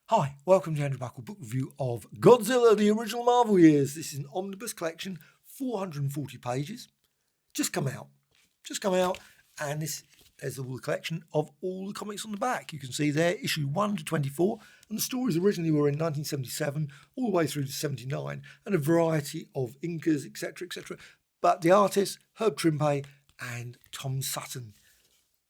Hi, welcome to Andrew Buckle book review of Godzilla, the original Marvel years. This is an Omnibus collection, 440 pages. Just come out, and this is all the collection of all the comics on the back. You can see there, issue 1 to 24, and the stories originally were in 1977, all the way through to 79, and a variety of inkers, etc., etc. But the artists, Trimpe and Tom Sutton,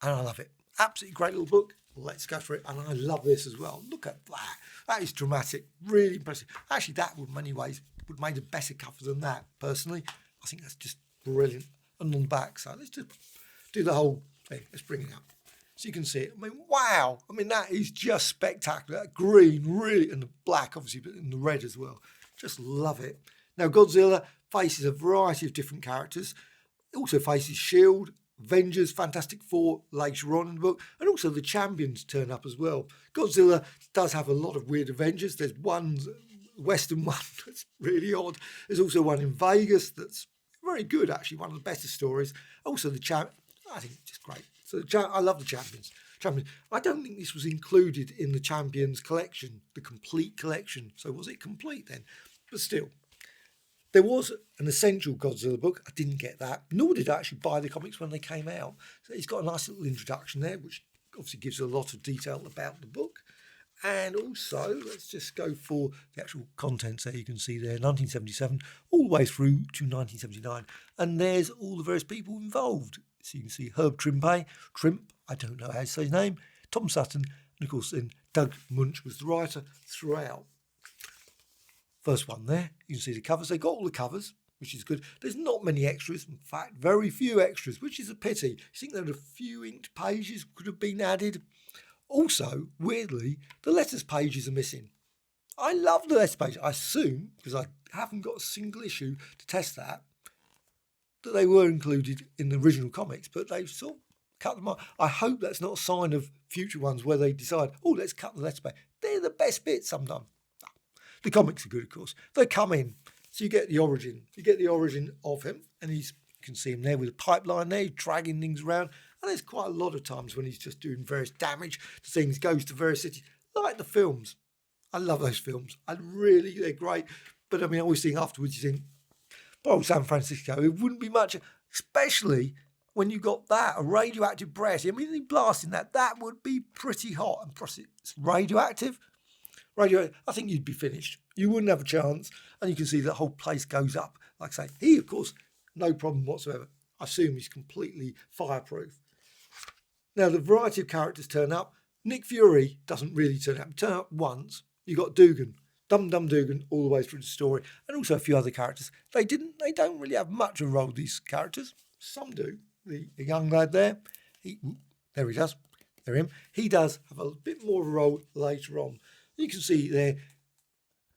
and I love it. Absolutely great little book. Let's go for it. And I love this as well. Look at that. That is dramatic. Really impressive. Actually, that would in many ways would have made a better cover than that, personally. I think that's just brilliant. And on the back, so let's just do the whole thing. Let's bring it up. So you can see it. I mean, wow. I mean, that is just spectacular. That green, really, and the black, obviously, but in the red as well. Just love it. Now, Godzilla faces a variety of different characters. It also faces S.H.I.E.L.D., Avengers, Fantastic Four later on in the book, and also the Champions turn up as well. Godzilla does have a lot of weird Avengers. There's one Western one that's really odd. There's also one in Vegas that's very good, actually, one of the better stories. Also the I think it's just great. So I love the Champions. I don't think this was included in the Champions collection, the complete collection. So was it complete then? But still. There was an essential Godzilla book. I didn't get that, nor did I actually buy the comics when they came out. So it's got a nice little introduction there, which obviously gives a lot of detail about the book. And also, let's just go for the actual contents there. You can see there, 1977, all the way through to 1979. And there's all the various people involved. So you can see Trimpe, I don't know how to say his name, Tom Sutton, and of course then Doug Munch was the writer throughout. First one there, you can see the covers. They got all the covers, which is good. There's not many extras. In fact, very few extras, which is a pity. You think that a few inked pages could have been added. Also, weirdly, the letters pages are missing. I love the letters page. I assume, because I haven't got a single issue to test that they were included in the original comics, but they've sort of cut them off. I hope that's not a sign of future ones where they decide, oh, let's cut the letters page. They're the best bits sometimes. The comics are good, of course. They come in, so you get the origin. You get the origin of him, and you can see him there with a pipeline there, dragging things around. And there's quite a lot of times when he's just doing various damage to things, goes to various cities, like the films. I love those films. They're great. But I mean, I always think afterwards, you think, oh, San Francisco, it wouldn't be much, especially when you got that, a radioactive breath. I mean, blasting that would be pretty hot. And plus, it's radioactive. I think you'd be finished. You wouldn't have a chance. And you can see the whole place goes up. Like I say, he, of course, no problem whatsoever. I assume he's completely fireproof. Now, the variety of characters turn up. Nick Fury doesn't really turn up. Turn up once. You got Dugan, Dum Dum Dugan, all the way through the story. And also a few other characters. They don't really have much of a role, these characters. Some do. The young lad there, there he does. There him. He does have a bit more of a role later on. You can see there.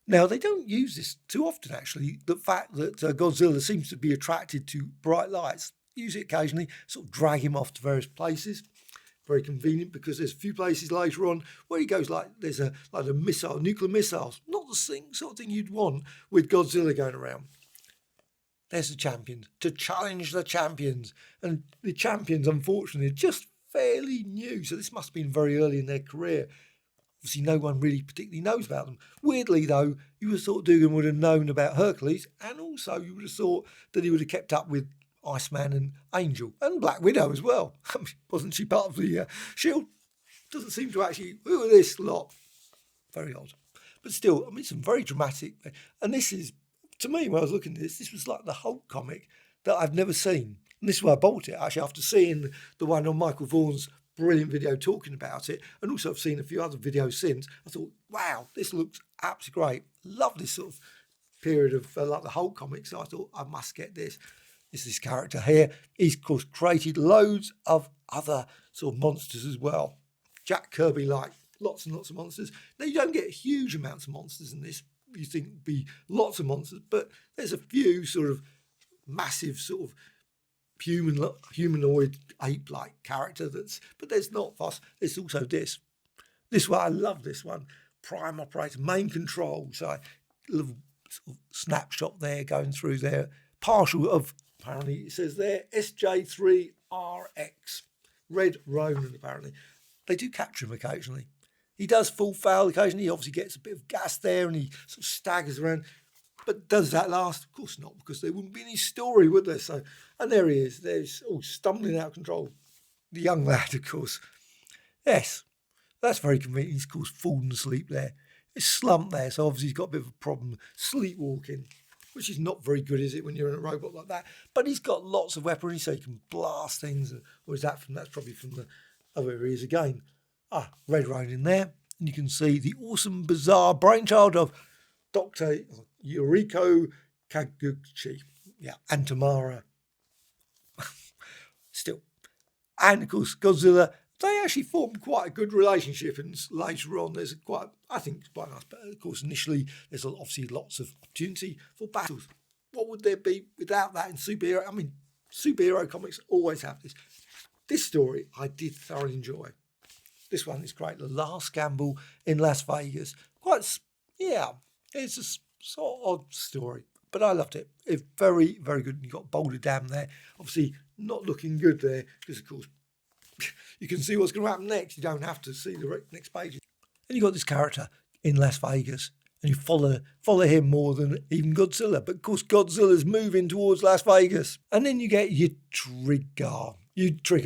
Now, they don't use this too often, actually. The fact that Godzilla seems to be attracted to bright lights. Use it occasionally, sort of drag him off to various places. Very convenient because there's a few places later on where he goes there's a missile, nuclear missiles. Not the sort of thing you'd want with Godzilla going around. There's the Champions, to challenge the Champions. And the Champions, unfortunately, are just fairly new. So this must have been very early in their career. Obviously, no one really particularly knows about them. Weirdly, though, you would have thought Dugan would have known about Hercules, and also you would have thought that he would have kept up with Iceman and Angel, and Black Widow as well. I mean, wasn't she part of the S.H.I.E.L.D.? Doesn't seem to actually, who are this lot? Very odd. But still, I mean, some very dramatic. And this is, to me, when I was looking at this was like the Hulk comic that I've never seen. And this is why I bought it, actually, after seeing the one on Michael Vaughan's brilliant video talking about it, and also I've seen a few other videos since. I thought, wow, this looks absolutely great. Love this sort of period of like the Hulk comics. So I thought I must get this. This character here. He's of course created loads of other sort of monsters as well. Jack Kirby like lots and lots of monsters. Now you don't get huge amounts of monsters in this. You think it'd be lots of monsters, but there's a few sort of massive sort of humanoid ape-like character but there's not fuss. There's also this one. I love this one. Prime Operator, main control. So a little sort of snapshot there going through there. Partial of, apparently it says there, SJ3RX. Red Ronin, apparently. They do capture him occasionally. He does fall foul occasionally. He obviously gets a bit of gas there and he sort of staggers around. But does that last? Of course not, because there wouldn't be any story, would there? So, and there he is. There's stumbling out of control. The young lad, of course. Yes, that's very convenient. He's, of course, fallen asleep there. He's slumped there, so obviously he's got a bit of a problem sleepwalking, which is not very good, is it, when you're in a robot like that? But he's got lots of weaponry, so he can blast things. Or is that from? That's probably from the other he is again. Wraparound in there, and you can see the awesome, bizarre brainchild of Dr. Yuriko Kaguchi. Yeah, and Tamara. Still. And, of course, Godzilla. They actually formed quite a good relationship, and later on I think it's quite nice. But, of course, initially there's obviously lots of opportunity for battles. What would there be without that in superhero? I mean, superhero comics always have this. This story I did thoroughly enjoy. This one is great. The Last Gamble in Las Vegas. It's a sort of odd story, but I loved it. It's very, very good. You got Boulder Dam there. Obviously, not looking good there because, of course, you can see what's going to happen next. You don't have to see the next page. And you got this character in Las Vegas, and you follow him more than even Godzilla. But, of course, Godzilla's moving towards Las Vegas. And then you get your Trigger.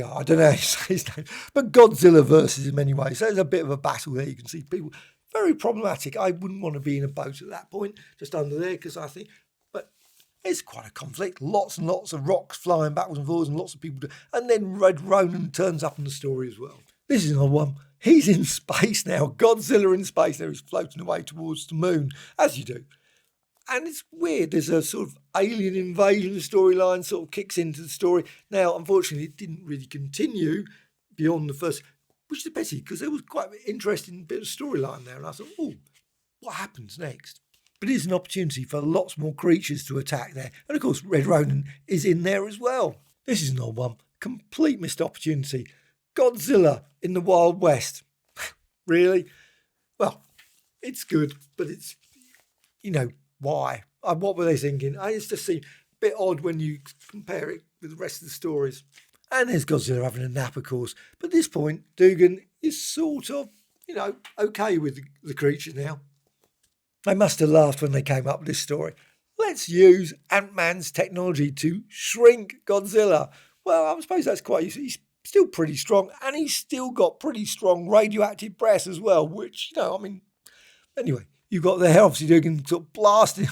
I don't know how you say his name, but Godzilla versus him anyway. So there's a bit of a battle there. You can see people very problematic. I wouldn't want to be in a boat at that point, just under there, because I think, but it's quite a conflict. Lots and lots of rocks flying backwards and forwards, and lots of people. And then Red Ronin turns up in the story as well. This is another one. He's in space now. Godzilla in space. There he's floating away towards the moon, as you do. And it's weird. There's a sort of alien invasion storyline sort of kicks into the story. Now, unfortunately, it didn't really continue beyond the first, which is a pity because there was quite an interesting bit of storyline there. And I thought, what happens next? But it is an opportunity for lots more creatures to attack there. And, of course, Red Ronin is in there as well. This is an odd one. Complete missed opportunity. Godzilla in the Wild West. Really? Well, it's good, but it's, why? What were they thinking? I used to see a bit odd when you compare it with the rest of the stories. And there's Godzilla having a nap, of course. But at this point, Dugan is sort of, okay with the creature now. They must have laughed when they came up with this story. Let's use Ant-Man's technology to shrink Godzilla. Well, I suppose that's quite useful. He's still pretty strong, and he's still got pretty strong radioactive breath as well, which, anyway. You've got there, obviously, Dugan sort of blasting.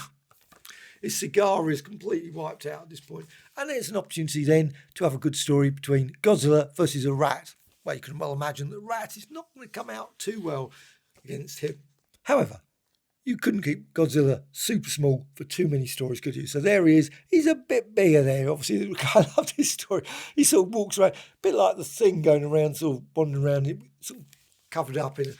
His cigar is completely wiped out at this point. And there's an opportunity then to have a good story between Godzilla versus a rat. Well, you can well imagine that rat is not going to come out too well against him. However, you couldn't keep Godzilla super small for too many stories, could you? So there he is. He's a bit bigger there. Obviously, I love this story. He sort of walks around, a bit like the Thing going around, sort of wandering around, sort of covered up in.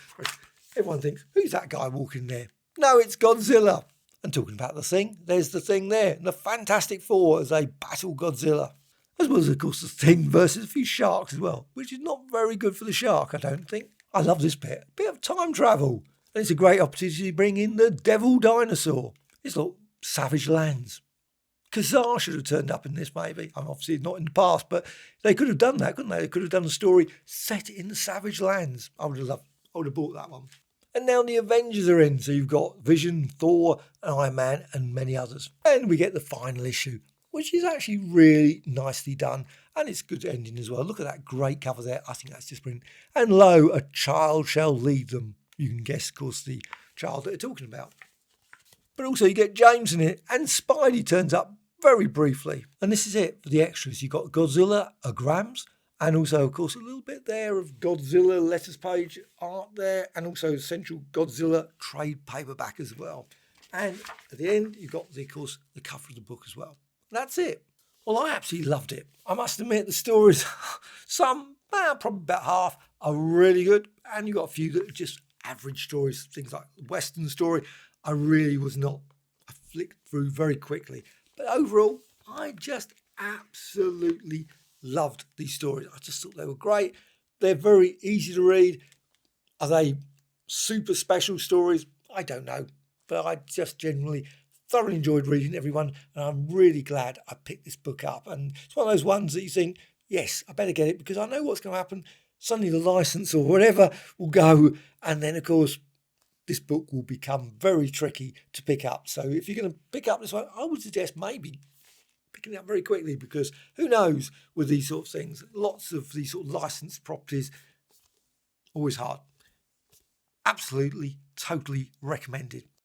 Everyone thinks, who's that guy walking there? No, it's Godzilla. And talking about the Thing, there's the Thing there. And the Fantastic Four as they battle Godzilla. As well as, of course, the Thing versus a few sharks as well, which is not very good for the shark, I don't think. I love this bit. A bit of time travel. And it's a great opportunity to bring in the Devil Dinosaur. It's like Savage Lands. Kazar should have turned up in this, maybe. I'm obviously not in the past, but they could have done that, couldn't they? They could have done a story set in the Savage Lands. I would have bought that one. And now the Avengers are in, so you've got Vision, Thor, and Iron Man, and many others. And we get the final issue, which is actually really nicely done. And it's a good ending as well. Look at that great cover there. I think that's just brilliant. And lo, a child shall lead them. You can guess, of course, the child that they're talking about. But also you get James in it, and Spidey turns up very briefly. And this is it for the extras. You've got Godzilla, a Grams, and also, of course, a little bit there of Godzilla letters page art there, and also Central Godzilla trade paperback as well. And at the end, you've got, of course, the cover of the book as well. That's it. Well, I absolutely loved it. I must admit, the stories, probably about half, are really good. And you've got a few that are just average stories, things like the Western story. I really was not. I flicked through very quickly. But overall, I just absolutely loved these stories. I just thought they were great. They're very easy to read. Are they super special stories? I don't know. But I just generally thoroughly enjoyed reading everyone. And I'm really glad I picked this book up. And it's one of those ones that you think, yes, I better get it because I know what's going to happen. suddenly the license or whatever will go, and then of course this book will become very tricky to pick up. So if you're going to pick up this one, I would suggest maybe picking it up very quickly, because who knows with these sort of things, lots of these sort of licensed properties, always hard. Absolutely, totally recommended.